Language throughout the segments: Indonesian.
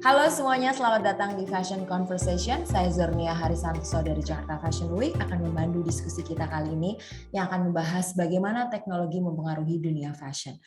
Halo semuanya, selamat datang di Fashion Conversation. Saya Zornia Harisantoso dari Jakarta Fashion Week akan memandu diskusi kita kali ini yang akan membahas bagaimana teknologi mempengaruhi dunia fashion.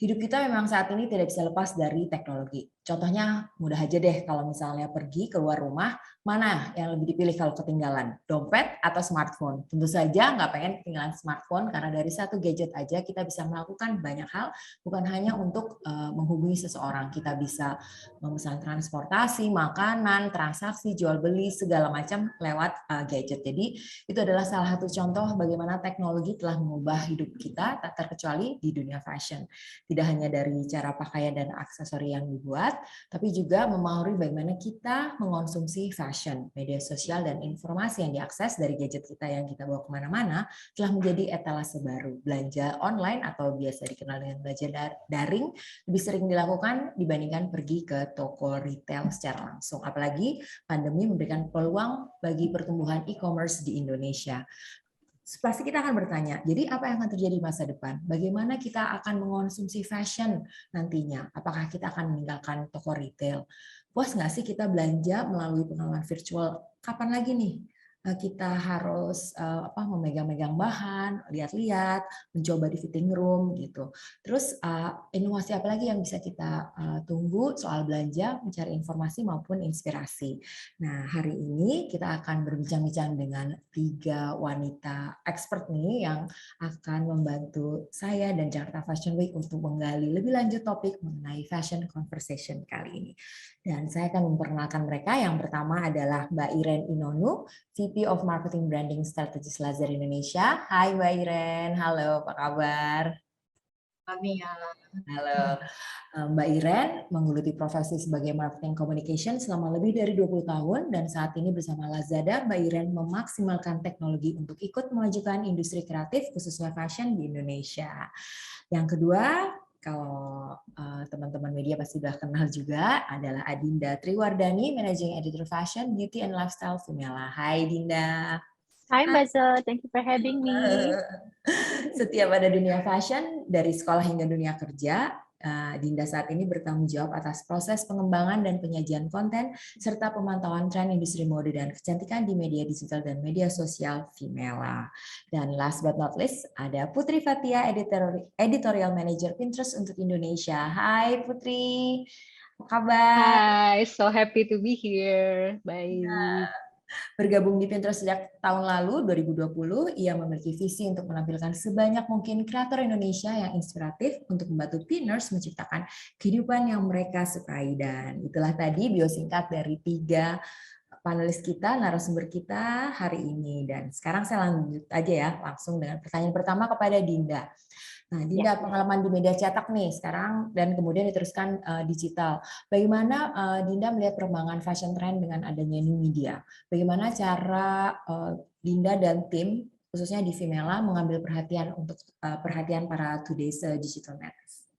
Hidup kita memang saat ini tidak bisa lepas dari teknologi. Contohnya mudah aja deh kalau misalnya pergi keluar rumah, mana yang lebih dipilih kalau ketinggalan? Dompet atau smartphone? Tentu saja nggak pengen ketinggalan smartphone karena dari satu gadget aja kita bisa melakukan banyak hal, bukan hanya untuk menghubungi seseorang. Kita bisa memesan transportasi, makanan, transaksi, jual beli, segala macam lewat gadget. Jadi itu adalah salah satu contoh bagaimana teknologi telah mengubah hidup kita, tak terkecuali di dunia fashion. Tidak hanya dari cara pakaian dan aksesori yang dibuat, tapi juga mempengaruhi bagaimana kita mengonsumsi fashion. Media sosial dan informasi yang diakses dari gadget kita yang kita bawa kemana-mana telah menjadi etalase baru. Belanja online atau biasa dikenal dengan belanja daring lebih sering dilakukan dibandingkan pergi ke toko retail secara langsung. Apalagi pandemi memberikan peluang bagi pertumbuhan e-commerce di Indonesia. Pasti kita akan bertanya, jadi apa yang akan terjadi di masa depan? Bagaimana kita akan mengonsumsi fashion nantinya? Apakah kita akan meninggalkan toko retail? Puas nggak sih kita belanja melalui pengalaman virtual? Kapan lagi nih kita harus memegang-megang bahan, lihat-lihat, mencoba di fitting room gitu. Terus inovasi apa lagi yang bisa kita tunggu soal belanja, mencari informasi maupun inspirasi. Nah, hari ini kita akan berbincang-bincang dengan 3 wanita expert nih yang akan membantu saya dan Jakarta Fashion Week untuk menggali lebih lanjut topik mengenai fashion conversation kali ini. Dan saya akan memperkenalkan mereka. Yang pertama adalah Mbak Iren Inonu, VP of Marketing Branding Strategis Lazada Indonesia. Hai Mbak Iren, halo apa kabar? Kami ya. Halo. Mbak Iren menggeluti profesi sebagai marketing communication selama lebih dari 20 tahun dan saat ini bersama Lazada, Mbak Iren memaksimalkan teknologi untuk ikut memajukan industri kreatif khususnya fashion di Indonesia. Yang kedua, kalau teman-teman media pasti sudah kenal juga, adalah Adinda Triwardani, Managing Editor Fashion, Beauty and Lifestyle Fumela. Hai Dinda. Hi Mbak Zo, thank you for having me. Setiap ada dunia fashion, dari sekolah hingga dunia kerja, Dinda saat ini bertanggung jawab atas proses pengembangan dan penyajian konten, serta pemantauan tren industri mode dan kecantikan di media digital dan media sosial Vimela. Dan last but not least, ada Putri Fatia, Editorial Manager Pinterest untuk Indonesia. Hai Putri, apa kabar? Hi, so happy to be here. Baik. Bergabung di Pinterest sejak tahun lalu, 2020, ia memiliki visi untuk menampilkan sebanyak mungkin kreator Indonesia yang inspiratif untuk membantu Pinners menciptakan kehidupan yang mereka sukai. Dan itulah tadi bio singkat dari 3 panelis kita, narasumber kita hari ini. Dan sekarang saya lanjut aja ya, langsung dengan pertanyaan pertama kepada Dinda. Nah, Ya. Dinda, pengalaman di media cetak nih sekarang dan kemudian diteruskan digital. Bagaimana Dinda melihat perkembangan fashion trend dengan adanya new media? Bagaimana cara Dinda dan tim khususnya di Vimela mengambil perhatian untuk perhatian para today's digital natives?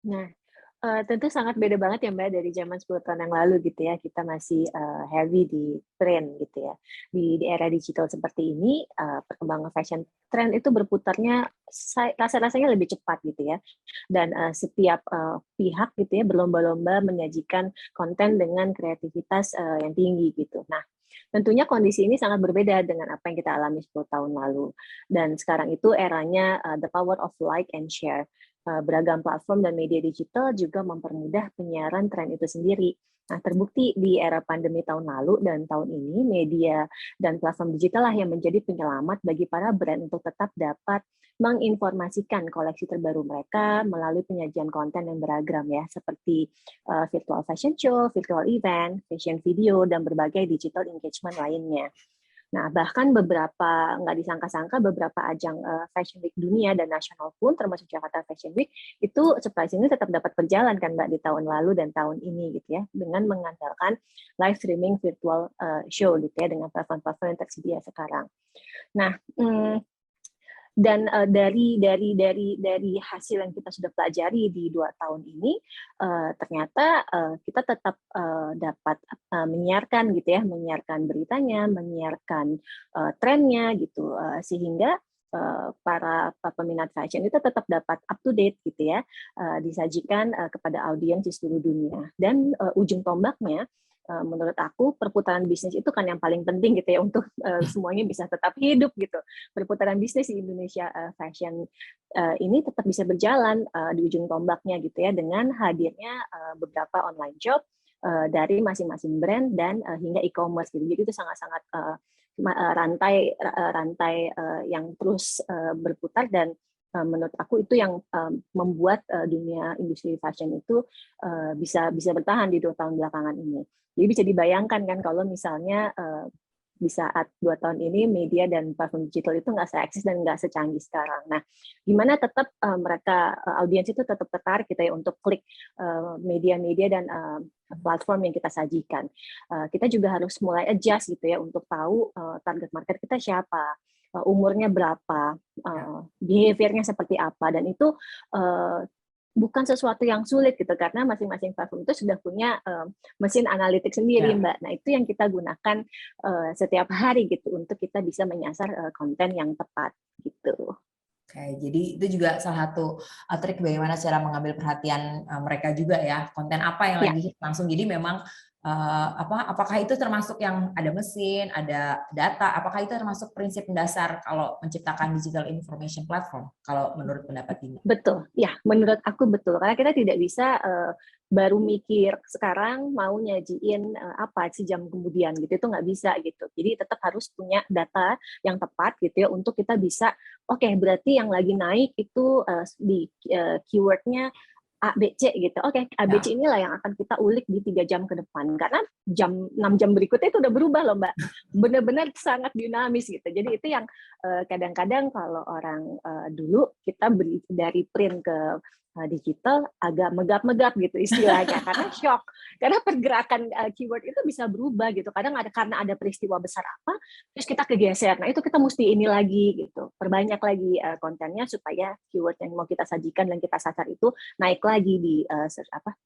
Nah, tentu sangat beda banget ya Mbak dari zaman 10 tahun yang lalu gitu ya. Kita masih heavy di trend gitu ya. Di era digital seperti ini, perkembangan fashion trend itu berputarnya rasa-rasanya lebih cepat gitu ya. Dan setiap pihak gitu ya berlomba-lomba menyajikan konten dengan kreativitas yang tinggi gitu. Nah, tentunya kondisi ini sangat berbeda dengan apa yang kita alami 10 tahun lalu. Dan sekarang itu eranya the power of like and share. Beragam platform dan media digital juga mempermudah penyiaran tren itu sendiri. Nah, terbukti di era pandemi tahun lalu dan tahun ini, media dan platform digital lah yang menjadi penyelamat bagi para brand untuk tetap dapat menginformasikan koleksi terbaru mereka melalui penyajian konten yang beragam ya, seperti virtual fashion show, virtual event, fashion video, dan berbagai digital engagement lainnya. Nah, bahkan nggak disangka-sangka beberapa ajang Fashion Week dunia dan nasional pun, termasuk Jakarta Fashion Week, itu surprisingly tetap dapat berjalan kan Mbak di tahun lalu dan tahun ini gitu ya, dengan mengandalkan live streaming virtual show gitu ya, dengan platform-platform yang tersedia sekarang. Nah, dan dari hasil yang kita sudah pelajari di 2 tahun ini, ternyata kita tetap dapat menyiarkan gitu ya, menyiarkan beritanya, menyiarkan trennya gitu, sehingga para peminat fashion itu tetap dapat up to date gitu ya, disajikan kepada audiens di seluruh dunia. Dan ujung tombaknya, menurut aku perputaran bisnis itu kan yang paling penting gitu ya untuk semuanya bisa tetap hidup gitu. Perputaran bisnis di Indonesia fashion ini tetap bisa berjalan di ujung tombaknya gitu ya, dengan hadirnya beberapa online shop dari masing-masing brand dan hingga e-commerce gitu. Jadi itu sangat-sangat rantai yang terus berputar, dan menurut aku itu yang membuat dunia industri fashion itu bisa bertahan di 2 tahun belakangan ini. Jadi bisa dibayangkan kan kalau misalnya di saat 2 tahun ini media dan platform digital itu nggak se-eksis dan nggak secanggih sekarang. Nah, gimana tetap mereka audiens itu tetap tertarik gitu ya untuk klik media-media dan platform yang kita sajikan. Kita juga harus mulai adjust gitu ya untuk tahu target market kita siapa, umurnya berapa, behavior-nya seperti apa, dan itu bukan sesuatu yang sulit gitu, karena masing-masing platform itu sudah punya mesin analitik sendiri, Mbak. Nah, itu yang kita gunakan setiap hari gitu untuk kita bisa menyasar konten yang tepat gitu. Oke, jadi itu juga salah satu trik bagaimana cara mengambil perhatian mereka juga ya, konten apa yang lagi hit langsung. Jadi memang apakah itu termasuk yang ada mesin, ada data, apakah itu termasuk prinsip mendasar kalau menciptakan digital information platform, kalau menurut pendapat Dina? Betul, ya menurut aku betul. Karena kita tidak bisa baru mikir sekarang mau nyajiin apa sejam kemudian gitu, itu nggak bisa gitu. Jadi tetap harus punya data yang tepat gitu ya untuk kita bisa, oke, berarti yang lagi naik itu di keywordnya A, B, C gitu. Oke, A, B, C inilah yang akan kita ulik di 3 jam ke depan. Karena 6 jam berikutnya itu udah berubah loh, Mbak. Benar-benar sangat dinamis gitu. Jadi itu yang kadang-kadang kalau orang dulu kita beli dari print ke digital agak megap-megap gitu istilahnya, karena shock, karena pergerakan keyword itu bisa berubah gitu. Kadang karena ada peristiwa besar apa, terus kita kegeser. Nah itu kita mesti ini lagi gitu, perbanyak lagi kontennya supaya keyword yang mau kita sajikan dan kita sasar itu naik lagi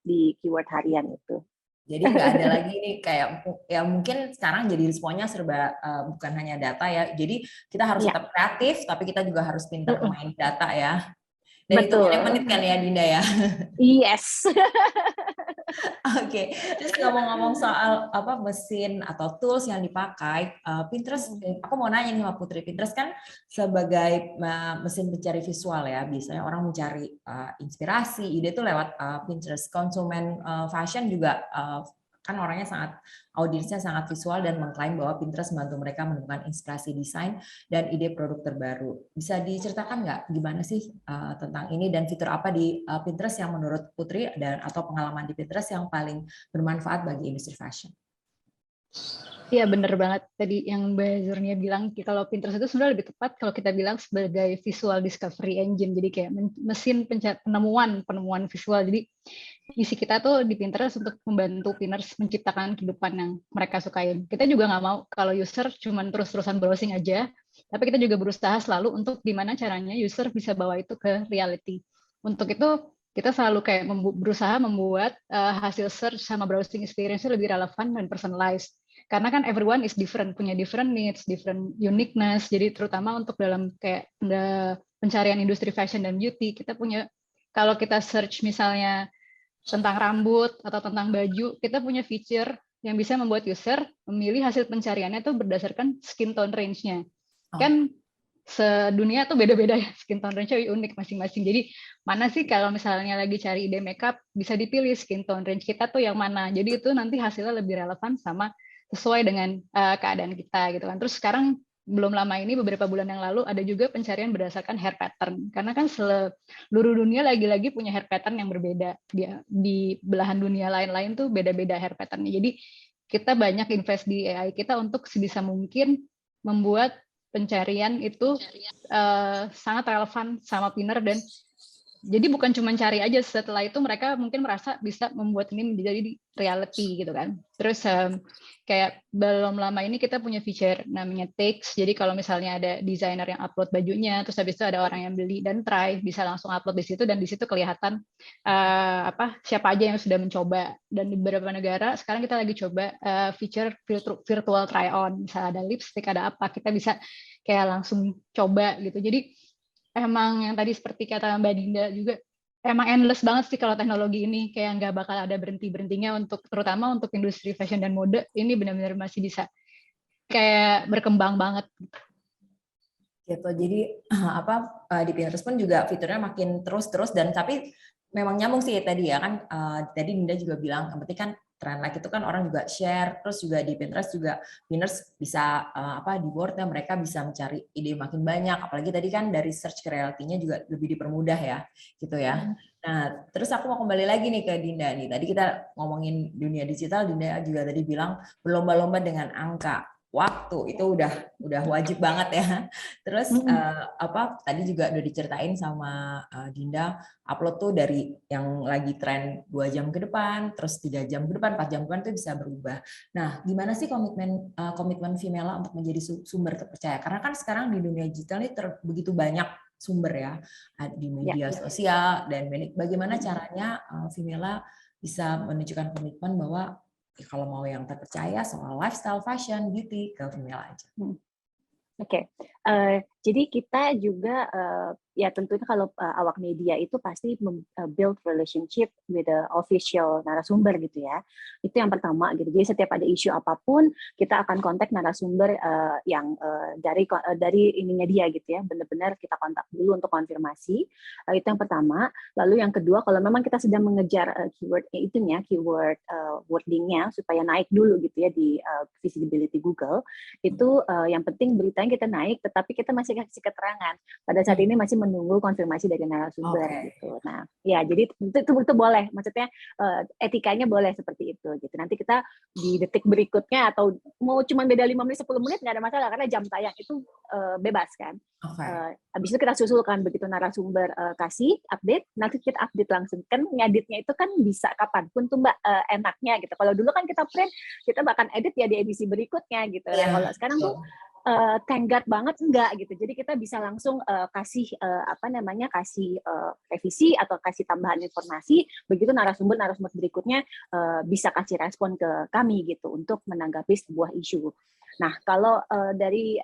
di keyword harian itu. Jadi nggak ada lagi nih kayak ya mungkin sekarang jadi responnya serba bukan hanya data ya. Jadi kita harus tetap kreatif, tapi kita juga harus pintar main data ya. Dan itu menit-menit kan ya, Dinda ya? Yes. Oke, terus ngomong-ngomong soal mesin atau tools yang dipakai, Pinterest, aku mau nanya nih sama Putri, Pinterest kan sebagai mesin pencari visual ya, biasanya orang mencari inspirasi, ide itu lewat Pinterest. Konsumen fashion juga kan orangnya audiensnya sangat visual dan mengklaim bahwa Pinterest membantu mereka menemukan inspirasi desain dan ide produk terbaru. Bisa diceritakan nggak gimana sih tentang ini dan fitur apa di Pinterest yang menurut Putri atau pengalaman di Pinterest yang paling bermanfaat bagi industri fashion? Iya bener banget tadi yang Mbak Zurnia bilang, kalau Pinterest itu sebenarnya lebih tepat kalau kita bilang sebagai visual discovery engine, jadi kayak mesin penemuan visual. Jadi isi kita tuh di Pinterest untuk membantu pinners menciptakan kehidupan yang mereka sukain. Kita juga nggak mau kalau user cuma terus-terusan browsing aja, tapi kita juga berusaha selalu untuk gimana caranya user bisa bawa itu ke reality. Untuk itu kita selalu kayak berusaha membuat hasil search sama browsing experience lebih relevan dan personalized. Karena kan everyone is different, punya different needs, different uniqueness. Jadi terutama untuk dalam kayak pencarian industri fashion dan beauty, kita punya, kalau kita search misalnya tentang rambut atau tentang baju, kita punya feature yang bisa membuat user memilih hasil pencariannya itu berdasarkan skin tone range-nya. Kan sedunia tuh beda-beda ya, skin tone range-nya unik masing-masing. Jadi mana sih kalau misalnya lagi cari ide makeup, bisa dipilih skin tone range kita tuh yang mana. Jadi itu nanti hasilnya lebih relevan sama sesuai dengan keadaan kita gitu kan. Terus sekarang belum lama ini, beberapa bulan yang lalu, ada juga pencarian berdasarkan hair pattern. Karena kan seluruh dunia lagi-lagi punya hair pattern yang berbeda. Di belahan dunia lain-lain tuh beda-beda hair pattern-nya. Jadi kita banyak invest di AI kita untuk sebisa mungkin membuat pencarian itu sangat relevan sama pinner, dan jadi bukan cuma cari aja, setelah itu mereka mungkin merasa bisa membuat ini menjadi reality gitu kan. Terus kayak belum lama ini kita punya feature namanya takes. Jadi kalau misalnya ada desainer yang upload bajunya, terus habis itu ada orang yang beli dan try, bisa langsung upload di situ, dan di situ kelihatan siapa aja yang sudah mencoba. Dan di beberapa negara sekarang kita lagi coba feature virtual try on. Misalnya ada lipstick, ada apa, kita bisa kayak langsung coba gitu. Jadi emang yang tadi seperti kata Mbak Dinda juga, emang endless banget sih kalau teknologi ini, kayak nggak bakal ada berhenti-berhentinya untuk, terutama untuk industri fashion dan mode, ini benar-benar masih bisa kayak berkembang banget. Gitu. Jadi di Pinterest pun juga fiturnya makin terus dan tapi memang nyambung sih tadi ya kan, tadi Dinda juga bilang yang penting kan trend like itu kan orang juga share, terus juga di Pinterest juga Pinterest bisa di boardnya mereka bisa mencari ide makin banyak, apalagi tadi kan dari search ke reality-nya juga lebih dipermudah ya gitu ya. Nah terus aku mau kembali lagi nih ke Dinda nih, tadi kita ngomongin dunia digital, Dinda juga tadi bilang berlomba-lomba dengan angka waktu, itu udah wajib banget ya. Terus tadi juga udah diceritain sama Dinda, upload tuh dari yang lagi tren 2 jam ke depan, terus 3 jam ke depan, 4 jam ke depan, itu bisa berubah. Nah, gimana sih komitmen Vimela untuk menjadi sumber terpercaya? Karena kan sekarang di dunia digital ini begitu banyak sumber ya, di media sosial, dan bagaimana caranya Vimela bisa menunjukkan komitmen bahwa kalau mau yang terpercaya soal lifestyle, fashion, beauty, ke Vimela aja. Oke, jadi kita juga ya tentunya kalau awak media itu pasti build relationship with the official narasumber gitu ya. Itu yang pertama gitu. Jadi setiap ada isu apapun kita akan kontak narasumber yang dari ininya dia gitu ya. Benar-benar kita kontak dulu untuk konfirmasi. Itu yang pertama. Lalu yang kedua, kalau memang kita sedang mengejar keyword keyword wordingnya supaya naik dulu gitu ya di visibility Google, itu yang penting beritanya kita naik, tetapi kita masih kasih keterangan. Pada saat ini masih menunggu konfirmasi dari narasumber gitu. Nah, ya jadi itu boleh. Maksudnya etikanya boleh seperti itu gitu. Nanti kita di detik berikutnya atau mau cuma beda 5 menit 10 menit nggak ada masalah karena jam tayang itu bebas kan. Habis itu kita susulkan begitu narasumber kasih update, nanti kita update langsung. Kan ngeditnya itu kan bisa kapanpun tuh Mbak, enaknya gitu. Kalau dulu kan kita print, kita bahkan edit ya di edisi berikutnya gitu. Nah, kalau sekarang tuh thank God banget enggak gitu. Jadi kita bisa langsung kasih revisi atau kasih tambahan informasi, begitu narasumber berikutnya bisa kasih respon ke kami gitu untuk menanggapi sebuah isu. Nah, kalau dari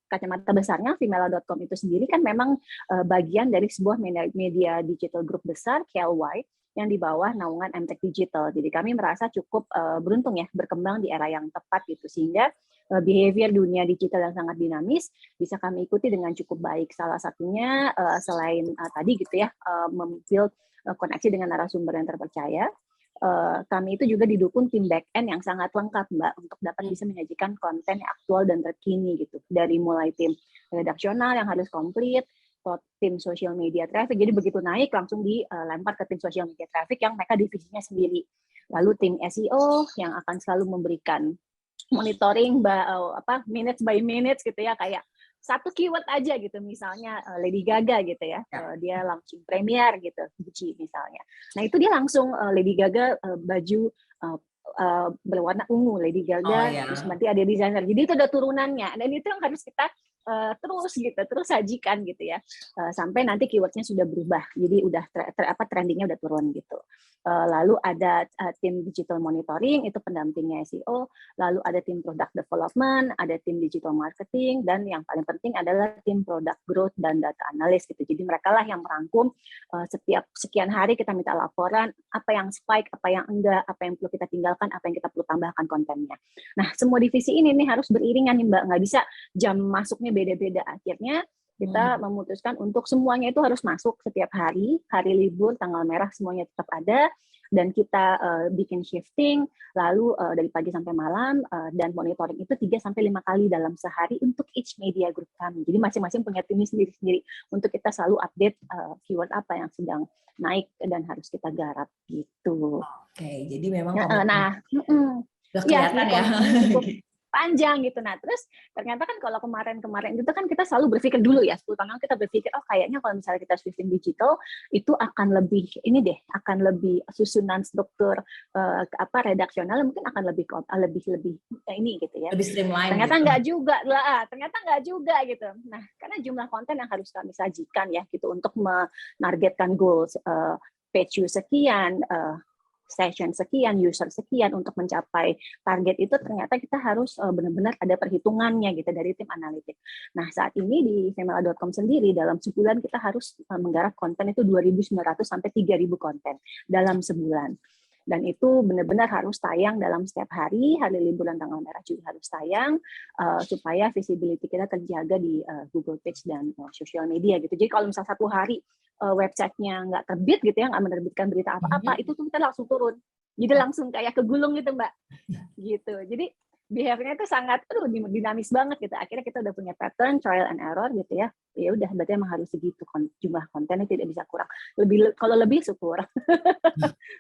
kacamata besarnya Vimela.com itu sendiri kan memang bagian dari sebuah media digital group besar KLY yang di bawah naungan MTech Digital. Jadi kami merasa cukup beruntung ya berkembang di era yang tepat gitu, sehingga behavior dunia digital yang sangat dinamis bisa kami ikuti dengan cukup baik. Salah satunya selain tadi gitu ya membuild koneksi dengan narasumber yang terpercaya, kami itu juga didukung tim back-end yang sangat lengkap Mbak untuk dapat bisa menyajikan konten yang aktual dan terkini gitu. Dari mulai tim redaksional yang harus komplit, tim social media traffic, jadi begitu naik langsung dilempar ke tim social media traffic yang mereka divisinya sendiri. Lalu tim SEO yang akan selalu memberikan monitoring minutes by minutes gitu ya, kayak satu keyword aja gitu, misalnya Lady Gaga gitu ya, dia launching premiere gitu, Gucci misalnya. Nah itu dia langsung Lady Gaga baju berwarna ungu, Lady Gaga, terus nanti ada desainer. Jadi itu ada turunannya, dan itu yang harus kita terus sajikan gitu ya, sampai nanti keywordnya sudah berubah, jadi udah trendingnya udah turun gitu. Lalu ada tim digital monitoring, itu pendampingnya SEO, lalu ada tim product development, ada tim digital marketing, dan yang paling penting adalah tim product growth dan data analyst gitu. Jadi mereka lah yang merangkum setiap sekian hari kita minta laporan, apa yang spike, apa yang enggak, apa yang perlu kita tinggalkan, apa yang kita perlu tambahkan kontennya. Nah, semua divisi ini nih harus beriringan nih Mbak, nggak bisa jam masuknya beda-beda. Akhirnya kita memutuskan untuk semuanya itu harus masuk setiap hari libur, tanggal merah semuanya tetap ada, dan kita bikin shifting, lalu dari pagi sampai malam, dan monitoring itu 3-5 kali dalam sehari untuk each media group kami. Jadi masing-masing punya timnya sendiri-sendiri untuk kita selalu update keyword apa yang sedang naik dan harus kita garap gitu. Oke, jadi memang udah kelihatan ya. Cukup panjang gitu. Nah, terus ternyata kan kalau kemarin itu kan kita selalu berpikir dulu ya, 10 tahun kita berpikir, kayaknya kalau misalnya kita shifting digital, itu akan lebih, akan lebih susunan struktur redaksional mungkin akan lebih ini gitu ya. Lebih streamline. Ternyata gitu. Ternyata nggak juga gitu. Nah, karena jumlah konten yang harus kami sajikan ya gitu untuk menargetkan goals page view sekian, session sekian, user sekian untuk mencapai target itu ternyata kita harus benar-benar ada perhitungannya gitu dari tim analitik. Nah, saat ini di Femela.com sendiri dalam sebulan kita harus menggarap konten itu 2.900 sampai 3.000 konten dalam sebulan. Dan itu benar-benar harus tayang dalam setiap hari liburan tanggal merah juga harus tayang supaya visibility kita terjaga di Google Page dan sosial media gitu. Jadi kalau misalnya satu hari websitenya nggak terbit gitu ya, nggak menerbitkan berita apa-apa, itu tuh kita langsung turun. Jadi langsung kayak kegulung gitu Mbak. Gitu. Jadi behavior-nya itu sangat dinamis banget gitu. Akhirnya kita udah punya pattern, trial and error gitu ya. Ya udah berarti emang harus segitu jumlah kontennya, tidak bisa kurang. Kalau lebih syukur.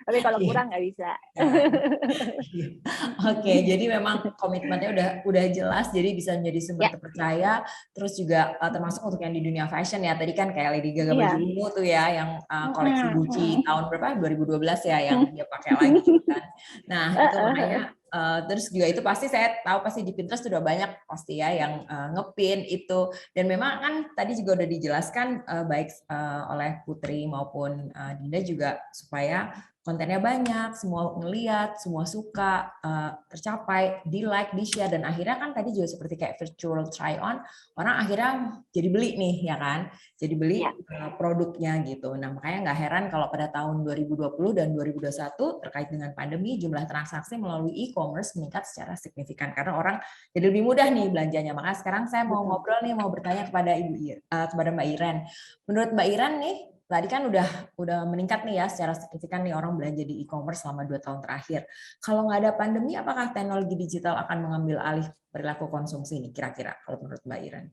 Tapi kalau kurang nggak bisa. Oke, jadi memang komitmennya udah jelas, jadi bisa menjadi sumber terpercaya. Terus juga termasuk untuk yang di dunia fashion ya. Tadi kan kayak Lady Gaga baju ungu tuh ya, yang koleksi Gucci tahun berapa? 2012 ya, yang dia pakai lagi kan. Nah itu makanya. Terus juga itu pasti saya tahu pasti di Pinterest sudah banyak pasti ya yang ngepin itu, dan memang kan tadi juga udah dijelaskan baik oleh Putri maupun Dinda juga supaya kontennya banyak, semua ngeliat, semua suka, tercapai, di like, di share, dan akhirnya kan tadi juga seperti kayak virtual try on, orang akhirnya jadi beli nih ya kan, jadi beli produknya gitu. Nah makanya nggak heran kalau pada tahun 2020 dan 2021 terkait dengan pandemi jumlah transaksi melalui e-commerce meningkat secara signifikan karena orang jadi lebih mudah nih belanjanya. Makanya sekarang saya mau ngobrol nih, mau bertanya kepada kepada Mbak Iren. Menurut Mbak Iren nih, tadi kan udah meningkat nih ya secara signifikan nih orang belanja di e-commerce selama 2 tahun terakhir. Kalau nggak ada pandemi, apakah teknologi digital akan mengambil alih perilaku konsumsi ini kira-kira kalau menurut Mbak Iren?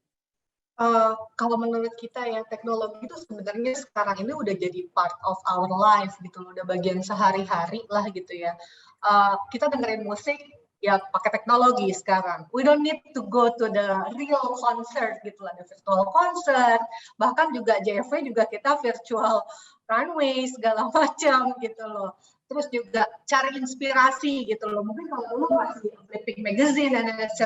Kalau menurut kita ya, teknologi itu sebenarnya sekarang ini udah jadi part of our life gitu, udah bagian sehari-hari lah gitu ya. Kita dengerin musik ya pakai teknologi sekarang. We don't need to go to the real concert gitu lah, ada virtual concert, bahkan juga JFW juga kita virtual runway segala macam gitu loh. Terus juga cari inspirasi gitu loh. Mungkin kalau dulu masih Flipping Magazine dan etc.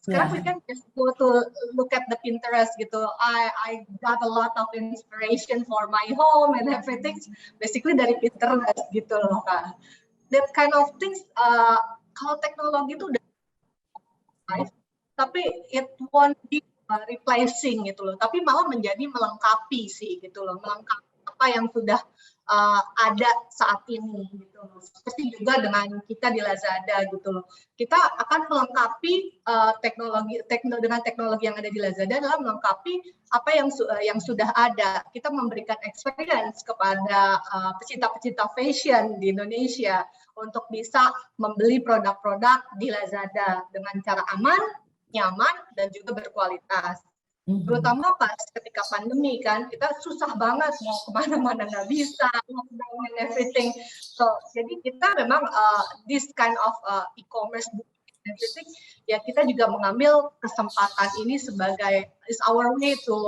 Sekarang we can just go to look at the Pinterest gitu. I got a lot of inspiration for my home and everything. Basically dari Pinterest gitu loh kan. That kind of things. Kalau teknologi itu udah tapi it won't be replacing gitu loh. Tapi malah menjadi melengkapi sih gitu loh. Melengkapi apa yang sudah ada saat ini gitu loh. Seperti juga dengan kita di Lazada gitu loh. Kita akan melengkapi dengan teknologi yang ada di Lazada adalah melengkapi apa yang sudah ada. Kita memberikan experience kepada pecinta-pecinta fashion di Indonesia untuk bisa membeli produk-produk di Lazada dengan cara aman, nyaman, dan juga berkualitas. Terutama pas ketika pandemi kan, kita susah banget mau kemana-mana nggak bisa, lockdown and everything. So jadi kita memang this kind of e-commerce and everything, ya kita juga mengambil kesempatan ini sebagai is our way to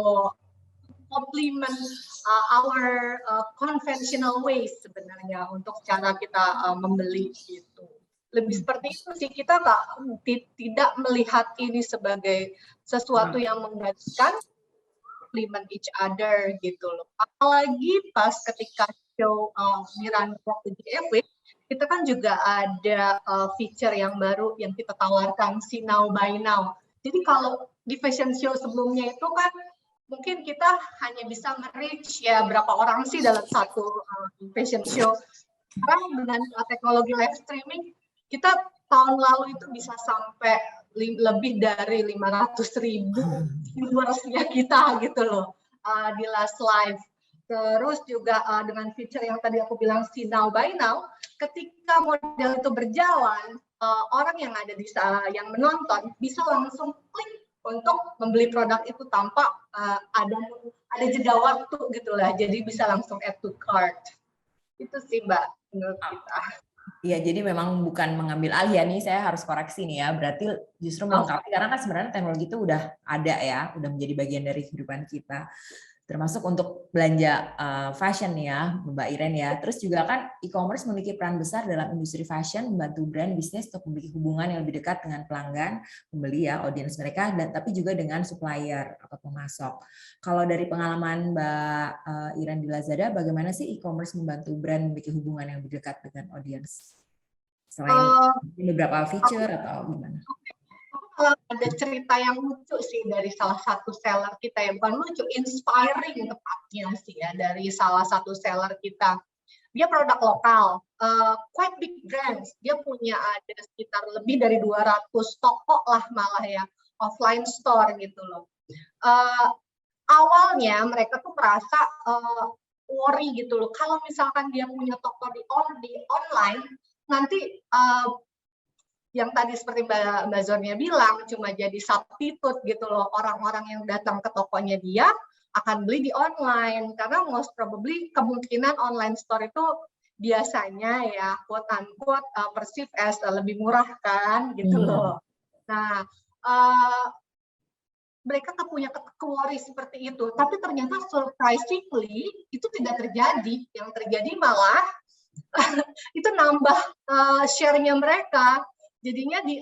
complement our conventional ways sebenarnya untuk cara kita membeli gitu. Lebih seperti itu sih, kita tidak melihat ini sebagai sesuatu yang menggantikan, complement each other gitu loh. Apalagi pas ketika show Miran waktu di JFW, kita kan juga ada feature yang baru yang kita tawarkan, See Now Buy Now. Jadi kalau di fashion show sebelumnya itu kan mungkin kita hanya bisa nge-reach ya berapa orang sih dalam satu fashion show. Sekarang dengan teknologi live streaming, kita tahun lalu itu bisa sampai lebih dari 500.000 viewersnya kita gitu loh di last live. Terus juga dengan feature yang tadi aku bilang See Now Buy Now, ketika model itu berjalan, orang yang ada di yang menonton bisa langsung klik untuk membeli produk itu tanpa ada jeda waktu gitu lah. Jadi bisa langsung add to cart. Itu sih Mbak menurut kita. Iya, jadi memang bukan mengambil alih ya, nih saya harus koreksi nih ya, berarti justru melengkapi, karena kan sebenarnya teknologi itu udah ada ya, udah menjadi bagian dari kehidupan kita. termasuk untuk belanja fashion ya, Mbak Iren ya. Terus juga kan e-commerce memiliki peran besar dalam industri fashion, membantu brand bisnis untuk memiliki hubungan yang lebih dekat dengan pelanggan, pembeli ya, audiens mereka, dan tapi juga dengan supplier atau pemasok. Kalau dari pengalaman Mbak Iren di Lazada, bagaimana sih e-commerce membantu brand memiliki hubungan yang lebih dekat dengan audiens? Selain beberapa feature atau gimana? Ada cerita yang lucu sih dari salah satu seller kita, ya bukan lucu, inspiring tepatnya sih ya, dari salah satu seller kita. Dia produk lokal, quite big brands. Dia punya ada sekitar lebih dari 200 toko lah malah ya, offline store gitu loh. Awalnya mereka tuh merasa worry gitu loh, kalau misalkan dia punya toko di online, nanti yang tadi seperti Mbak Zornia bilang, cuma jadi substitute gitu loh. Orang-orang yang datang ke tokonya dia akan beli di online. Karena most probably kemungkinan online store itu biasanya ya, quote-unquote, perceive as lebih murah kan, gitu loh. Nah, mereka punya worry seperti itu. Tapi ternyata surprisingly, itu tidak terjadi. Yang terjadi malah, itu nambah share-nya mereka. Jadinya di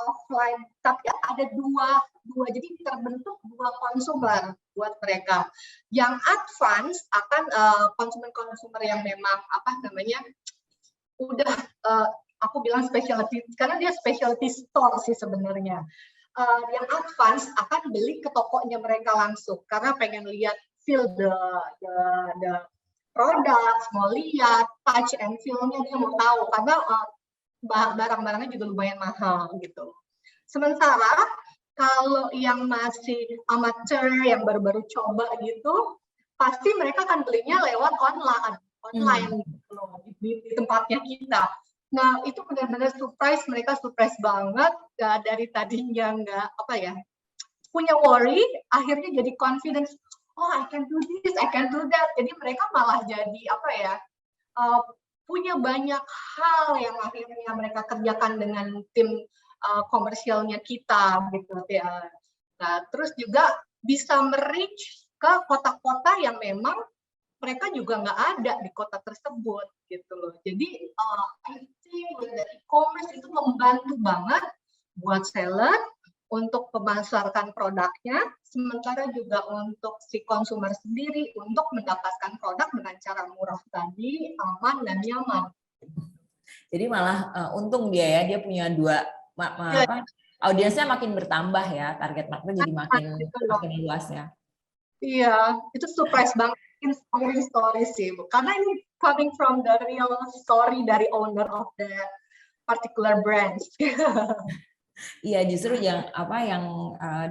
offline, tapi ada dua, jadi terbentuk dua konsumer buat mereka. Yang advance akan konsumer yang memang udah aku bilang specialty, karena dia specialty store sih sebenarnya. Yang advance akan beli ke tokonya mereka langsung karena pengen lihat feel the product, mau lihat touch and feel-nya, dia mau tahu karena barang-barangnya juga lumayan mahal gitu. Sementara kalau yang masih amateur, yang baru-baru coba gitu, pasti mereka akan belinya lewat online gitu loh, di tempatnya kita. Nah, itu benar-benar surprise, mereka surprise banget, dari tadinya nggak punya worry, akhirnya jadi confidence, oh I can do this, I can do that. Jadi mereka malah jadi punya banyak hal yang akhirnya mereka kerjakan dengan tim komersialnya kita gitu ya. Nah, terus juga bisa merich ke kota-kota yang memang mereka juga nggak ada di kota tersebut gitu loh. Jadi I think e-commerce itu membantu banget buat seller untuk memasarkan produknya, sementara juga untuk si konsumer sendiri untuk mendapatkan produk dengan cara murah tadi, aman dan nyaman. Jadi malah untung dia punya dua audiensnya makin bertambah ya, target market jadi makin luas ya. Iya, itu surprise banget, inspiring story sih, karena ini coming from the real story dari owner of the particular brands. Iya, justru yang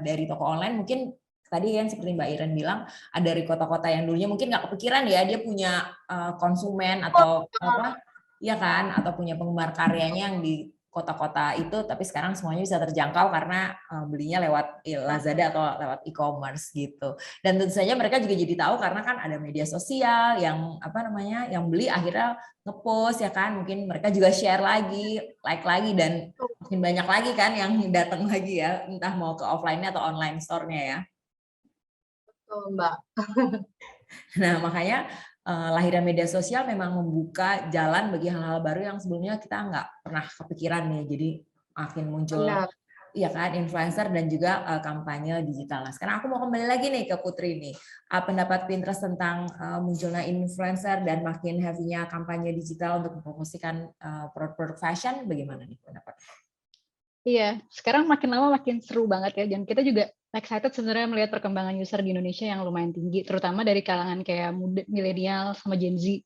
dari toko online mungkin tadi kan seperti Mbak Iren bilang, ada dari kota-kota yang dulunya mungkin nggak kepikiran ya dia punya konsumen atau ya kan, atau punya penggemar karyanya yang di kota-kota itu, tapi sekarang semuanya bisa terjangkau karena belinya lewat Lazada atau lewat e-commerce gitu. Dan tentu saja mereka juga jadi tahu karena kan ada media sosial yang yang beli akhirnya ngepost ya kan, mungkin mereka juga share lagi, like lagi, dan makin banyak lagi kan yang datang lagi ya, entah mau ke offline-nya atau online store-nya ya. Betul, Mbak. Nah, makanya lahirnya media sosial memang membuka jalan bagi hal-hal baru yang sebelumnya kita nggak pernah kepikiran nih. Jadi makin muncul ya kan influencer dan juga kampanye digital. Nah, sekarang aku mau kembali lagi nih ke Putri nih. Pendapat Pinterest tentang munculnya influencer dan makin heavy-nya kampanye digital untuk mempromosikan produk-produk fashion, bagaimana nih pendapat? Iya, sekarang makin lama makin seru banget ya, dan kita juga excited sebenarnya melihat perkembangan user di Indonesia yang lumayan tinggi, terutama dari kalangan kayak milenial sama Gen Z.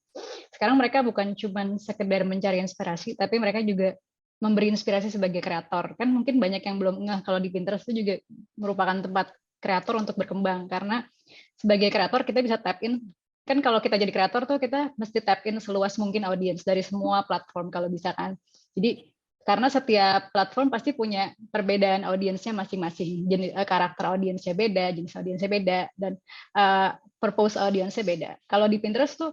Sekarang mereka bukan cuma sekedar mencari inspirasi, tapi mereka juga memberi inspirasi sebagai kreator. Kan mungkin banyak yang belum ngeh kalau di Pinterest itu juga merupakan tempat kreator untuk berkembang, karena sebagai kreator kita bisa tap in. Kan kalau kita jadi kreator tuh kita mesti tap in seluas mungkin audiens dari semua platform kalau bisa kan. Jadi karena setiap platform pasti punya perbedaan audiensnya masing-masing, jenis karakter audiensnya beda, jenis audiensnya beda, dan purpose audiensnya beda. Kalau di Pinterest tuh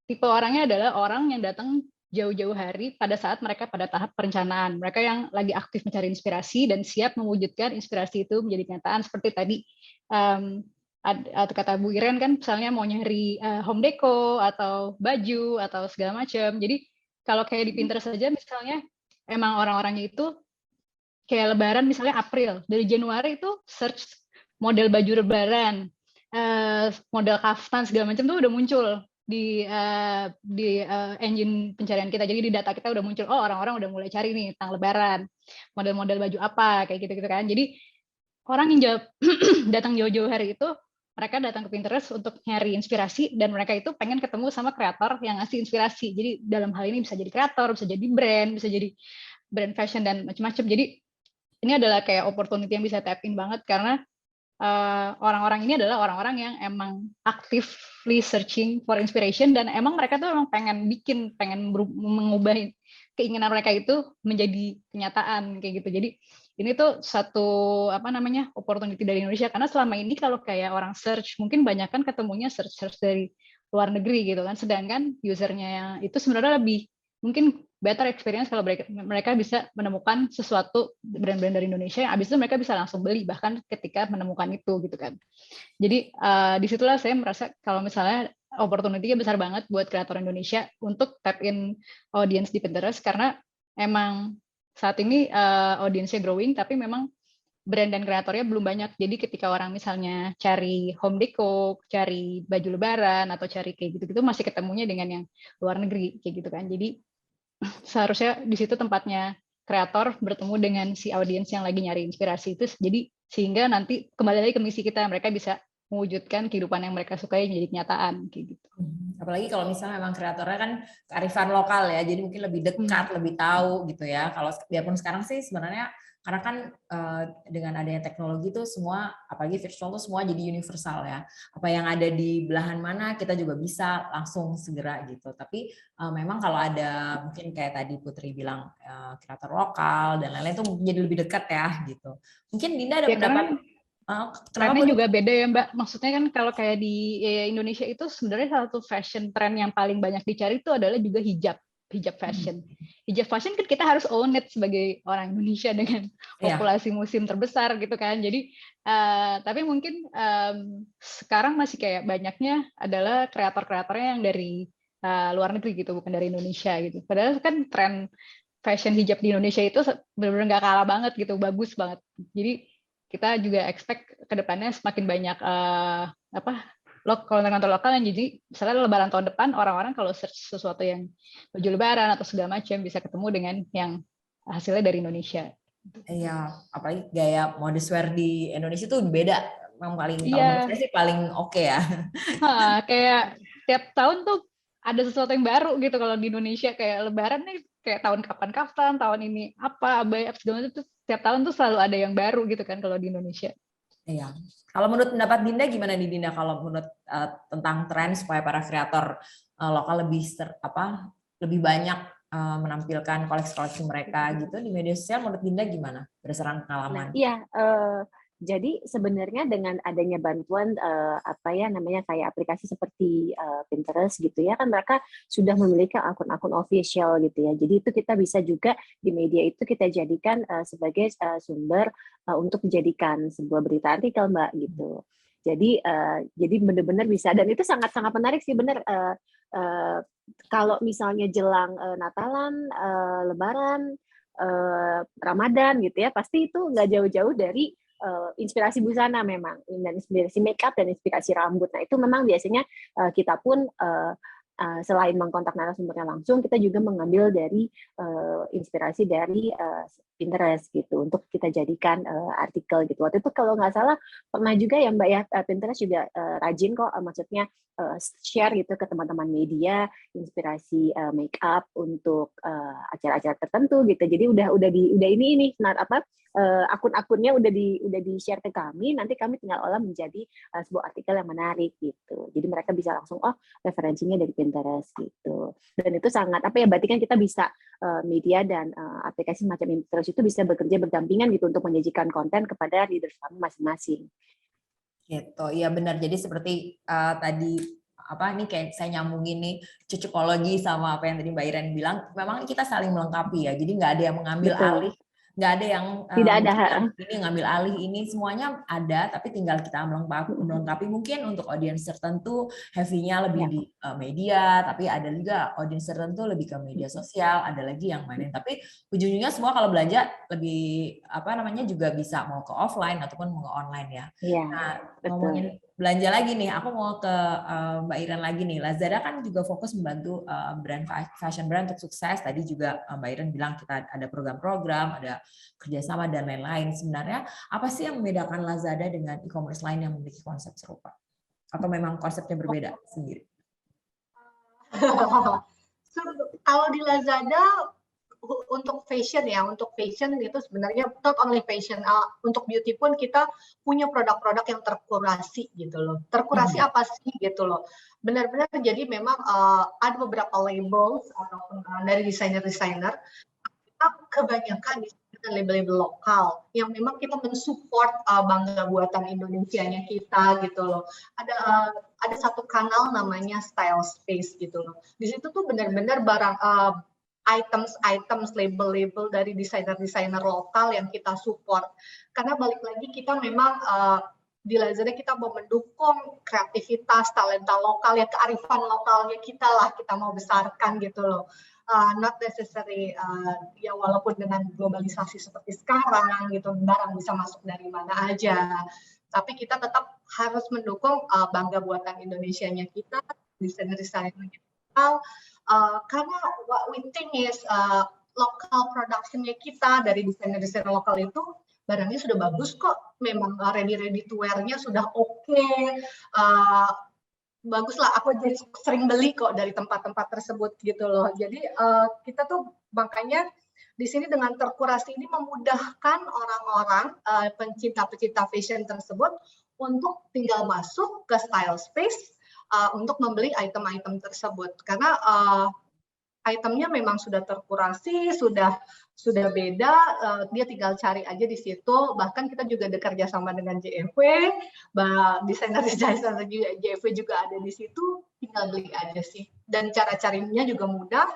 tipe orangnya adalah orang yang datang jauh-jauh hari pada saat mereka pada tahap perencanaan, mereka yang lagi aktif mencari inspirasi dan siap mewujudkan inspirasi itu menjadi kenyataan, seperti tadi atau kata Bu Iren kan misalnya mau nyari home deco atau baju atau segala macam. Jadi kalau kayak di Pinterest saja misalnya emang orang-orangnya itu kayak Lebaran misalnya April, dari Januari itu search model baju Lebaran, model kaftan segala macam tuh udah muncul di engine pencarian kita. Jadi di data kita udah muncul, oh orang-orang udah mulai cari nih tentang Lebaran, model-model baju apa kayak gitu-gitu kan. Jadi orang yang datang jauh-jauh hari itu mereka datang ke Pinterest untuk nyari inspirasi dan mereka itu pengen ketemu sama kreator yang ngasih inspirasi. Jadi dalam hal ini bisa jadi kreator, bisa jadi brand fashion dan macam-macam. Jadi ini adalah kayak opportunity yang bisa tap in banget karena orang-orang ini adalah orang-orang yang emang actively searching for inspiration dan emang mereka tuh emang pengen mengubah keinginan mereka itu menjadi kenyataan kayak gitu. Jadi ini tuh satu opportunity dari Indonesia karena selama ini kalau kayak orang search mungkin banyak kan ketemunya search dari luar negeri gitu kan, sedangkan usernya yang itu sebenarnya lebih mungkin better experience kalau mereka bisa menemukan sesuatu brand-brand dari Indonesia yang abis itu mereka bisa langsung beli bahkan ketika menemukan itu gitu kan. Jadi disitulah saya merasa kalau misalnya opportunity-nya besar banget buat kreator Indonesia untuk tap in audience di Pinterest karena emang saat ini audience-nya growing tapi memang brand dan kreatornya belum banyak. Jadi ketika orang misalnya cari home deco, cari baju lebaran atau cari kayak gitu-gitu masih ketemunya dengan yang luar negeri kayak gitu kan. Jadi seharusnya di situ tempatnya kreator bertemu dengan si audiens yang lagi nyari inspirasi itu. Jadi sehingga nanti kembali lagi ke misi kita, mereka bisa mewujudkan kehidupan yang mereka sukai menjadi kenyataan kayak gitu. Apalagi kalau misalnya memang kreatornya kan kearifan lokal ya, jadi mungkin lebih dekat, lebih tahu gitu ya. Kalau biarpun sekarang sih sebenarnya karena kan dengan adanya teknologi itu semua, apalagi virtual itu semua jadi universal ya. Apa yang ada di belahan mana kita juga bisa langsung segera gitu. Tapi memang kalau ada mungkin kayak tadi Putri bilang kreator lokal dan lain-lain itu jadi lebih dekat ya gitu. Mungkin Dinda ada pendapat? Trennya juga beda ya Mbak. Maksudnya kan kalau kayak di Indonesia itu sebenarnya salah satu fashion trend yang paling banyak dicari itu adalah juga hijab fashion. Hijab fashion kan kita harus own it sebagai orang Indonesia dengan populasi musim terbesar gitu kan. Jadi tapi mungkin sekarang masih kayak banyaknya adalah kreator-kreatornya yang dari luar negeri gitu, bukan dari Indonesia gitu. Padahal kan tren fashion hijab di Indonesia itu benar-benar nggak kalah banget gitu, bagus banget. Jadi kita juga expect kedepannya semakin banyak konten lokal yang jadi misalnya Lebaran tahun depan orang-orang kalau search sesuatu yang baju Lebaran atau segala macam bisa ketemu dengan yang hasilnya dari Indonesia. Iya, apalagi gaya modest wear di Indonesia tuh beda. Memang paling kalau menurut saya sih paling oke ya. Kayak tiap tahun tuh ada sesuatu yang baru gitu kalau di Indonesia kayak Lebaran nih kayak tahun kapan kaftan, tahun ini apa abaya segala itu tiap tahun tuh selalu ada yang baru gitu kan kalau di Indonesia. Iya. Kalau menurut pendapat Dinda gimana nih Dinda kalau menurut tentang tren supaya para kreator lokal lebih banyak menampilkan koleksi-koleksi mereka gitu di media sosial, menurut Dinda gimana berdasarkan pengalaman? Iya, jadi sebenarnya dengan adanya bantuan kayak aplikasi seperti Pinterest gitu ya kan mereka sudah memiliki akun-akun official gitu ya. Jadi itu kita bisa juga di media itu kita jadikan sebagai sumber untuk dijadikan sebuah berita artikel Mbak gitu. Jadi benar-benar bisa dan itu sangat-sangat menarik sih benar. Kalau misalnya jelang Natalan, Lebaran, Ramadan gitu ya pasti itu nggak jauh-jauh dari inspirasi busana memang dan inspirasi makeup dan inspirasi rambut. Nah itu memang biasanya kita pun selain mengkontak narasumbernya langsung, kita juga mengambil dari inspirasi dari Pinterest gitu untuk kita jadikan artikel gitu. Waktu itu kalau nggak salah pernah juga ya Mbak ya Pinterest juga rajin kok maksudnya share gitu ke teman-teman media inspirasi make up untuk acara-acara tertentu gitu. Jadi udah ini akun-akunnya udah di share ke kami. Nanti kami tinggal olah menjadi sebuah artikel yang menarik gitu. Jadi mereka bisa langsung referensinya dari Pinterest gitu. Dan itu sangat berarti kan kita bisa media dan aplikasi semacam Pinterest itu bisa bekerja berdampingan gitu untuk menyajikan konten kepada readers kami masing-masing. Gitu, iya benar. Jadi seperti tadi ini kayak saya nyambungin nih cocokologi sama apa yang tadi Mbak Iren bilang. Memang kita saling melengkapi ya. Jadi nggak ada yang mengambil alih nggak ada yang Tidak ada. ini ngambil alih ini, semuanya ada, tapi tinggal kita melengkapi. Mungkin untuk audiens tertentu heavy-nya lebih di media, tapi ada juga audiens tertentu lebih ke media sosial, ada lagi yang mainin. Tapi ujung-ujungnya semua kalau belanja lebih juga bisa mau ke offline ataupun mau ke online ya. Iya, Nah, betul. ngomongin belanja lagi nih, aku mau ke Mbak Iren lagi nih. Lazada kan juga fokus membantu fashion brand untuk sukses. Tadi juga Mbak Iren bilang kita ada program-program, ada kerjasama dan lain-lain. Sebenarnya apa sih yang membedakan Lazada dengan e-commerce lain yang memiliki konsep serupa? Atau memang konsepnya berbeda sendiri? Kalau di Lazada untuk fashion itu sebenarnya not only fashion, untuk beauty pun kita punya produk-produk yang terkurasi gitu loh. Terkurasi apa sih gitu loh. Benar-benar jadi memang ada beberapa labels ataupun dari desainer-desainer, kebanyakan label-label lokal yang memang kita mensupport bangga buatan Indonesianya kita gitu loh. Ada satu kanal namanya Style Space gitu loh. Di situ tuh benar-benar barang items, label-label dari desainer-desainer lokal yang kita support. Karena balik lagi kita memang di Lazada kita mau mendukung kreativitas, talenta lokal, ya kearifan lokalnya kita lah, kita mau besarkan gitu loh. Not necessary, ya walaupun dengan globalisasi seperti sekarang gitu, barang bisa masuk dari mana aja. Tapi kita tetap harus mendukung bangga buatan Indonesianya kita, desainer-desainer lokal. Karena what we think is local production-nya kita dari desainer-desainer lokal itu barangnya sudah bagus kok, memang ready to wear-nya sudah oke. Bagus lah, aku jadi sering beli kok dari tempat-tempat tersebut gitu loh. Jadi kita tuh makanya di sini dengan terkurasi ini memudahkan orang-orang pencinta-pencinta fashion tersebut untuk tinggal masuk ke Style Space untuk membeli item-item tersebut, karena itemnya memang sudah terkurasi, sudah beda, dia tinggal cari aja di situ. Bahkan kita juga bekerja sama dengan JFW, desainer-desainer JFW juga ada di situ, tinggal beli aja sih. Dan cara carinya juga mudah,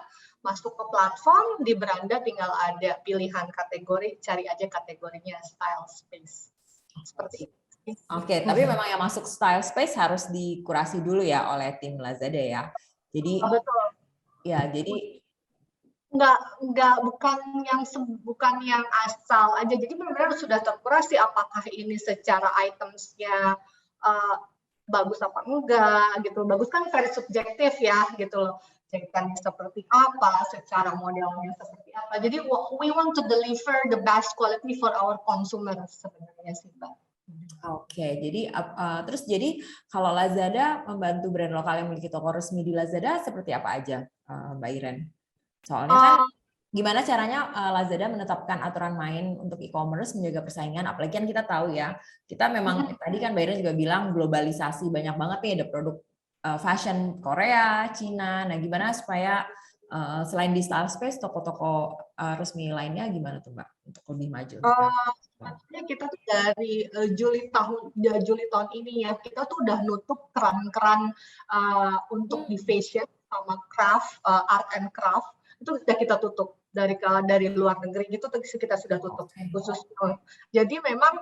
masuk ke platform, di beranda tinggal ada pilihan kategori, cari aja kategorinya Style Space. Seperti itu. Oke, tapi memang yang masuk Style Space harus dikurasi dulu ya oleh tim Lazada ya. Jadi betul. Ya, jadi bukan yang asal aja. Jadi benar-benar sudah terkurasi apakah ini secara itemsnya bagus apa enggak gitu. Bagus kan very subjektif ya gitu loh. Jahitannya seperti apa, secara modelnya seperti apa. Jadi we want to deliver the best quality for our consumers sebenarnya sih, Mbak. Oke, jadi kalau Lazada membantu brand lokal yang memiliki toko resmi di Lazada seperti apa aja, Mbak Iren? Soalnya kan gimana caranya Lazada menetapkan aturan main untuk e-commerce menjaga persaingan, apalagi kan kita tahu ya, kita memang tadi kan Mbak Iren juga bilang globalisasi, banyak banget nih ada produk fashion Korea, Cina. Nah, gimana supaya selain di Style Space, toko-toko resmi lainnya gimana tuh Mbak untuk lebih maju? Sebenarnya kita tuh dari Juli tahun ini ya, kita tuh udah nutup keran-keran untuk di fashion sama craft, art and craft, itu sudah kita tutup dari luar negeri gitu, kita sudah tutup khusus. Jadi memang